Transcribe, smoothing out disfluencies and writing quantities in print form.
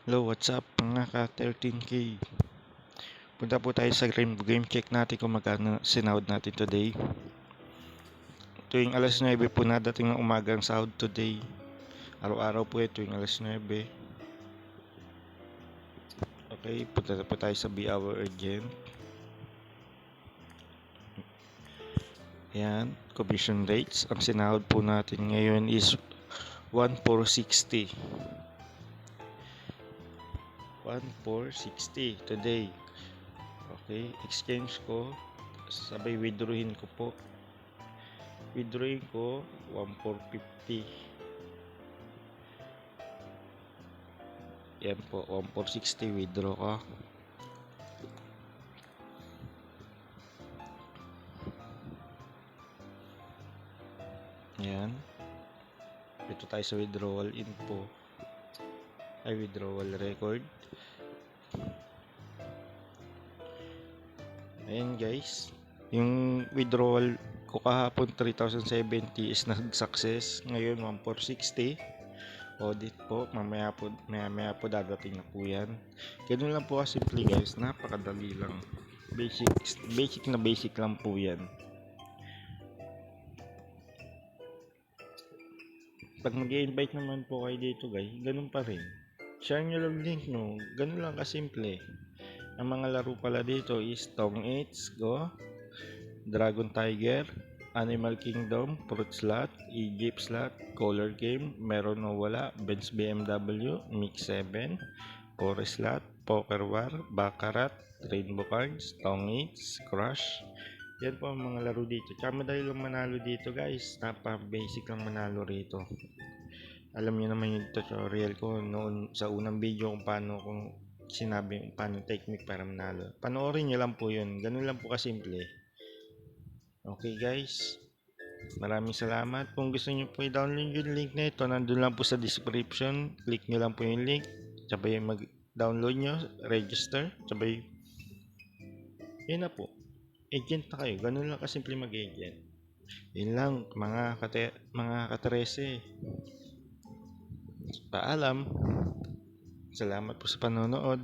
Hello, what's up mga ka-13K? Punta po tayo sa game check natin kung magkano sinahod natin today. Tuwing alas 9 po nadating ng umaga ang sahod today. Araw-araw po tuwing alas 9. Okay, punta po tayo sa B-Hour Urgent. Yan, commission rates. Ang sinahod po natin ngayon is 1,460. 1,460 today. Okay, exchange ko, sabay withdrawin ko po. Withdrawin ko 1,450. Yan po, 1,460 withdraw ko. Yan. Dito tayo sa withdrawal info. Ay, withdrawal record. Ayan guys. Yung withdrawal ko kahapon 3,070 is nag-success. Ngayon 1,460. Audit po. Mamaya po dadating na po yan. Ganun lang po kasimple guys. Napakadali lang. Basic lang po yan. Pag mag-i-invite naman po kayo dito guys, ganun pa rin. Share nyo lang link no. Ganun lang kasimple. Ang mga laro pala dito is Tong 8, Go, Dragon Tiger, Animal Kingdom, Fruit Slot, Egypt Slot, Color Game, Meron o Wala, Benz BMW, Mix 7, Forest Slot, Poker War, Baccarat, Rainbow Cards, Tong 8, Crush. Yan po ang mga laro dito. Tsaka madali lang manalo dito guys. Basic lang manalo rito. Alam niyo naman yung tutorial ko noon sa unang video kung paano sinabi yung paano technique para manalo. Panoorin niyo lang po yun. Ganun lang po kasimple. Okay guys. Maraming salamat. Kung gusto niyo po i-download yung link na ito, nandun lang po sa description. Click niyo lang po yung link. Sabay mag-download niyo, register. Sabay yun na po. Agent na kayo. Ganun lang kasimple mag-agent. Yun lang mga ka-13. Paalam. Salamat po sa panonood.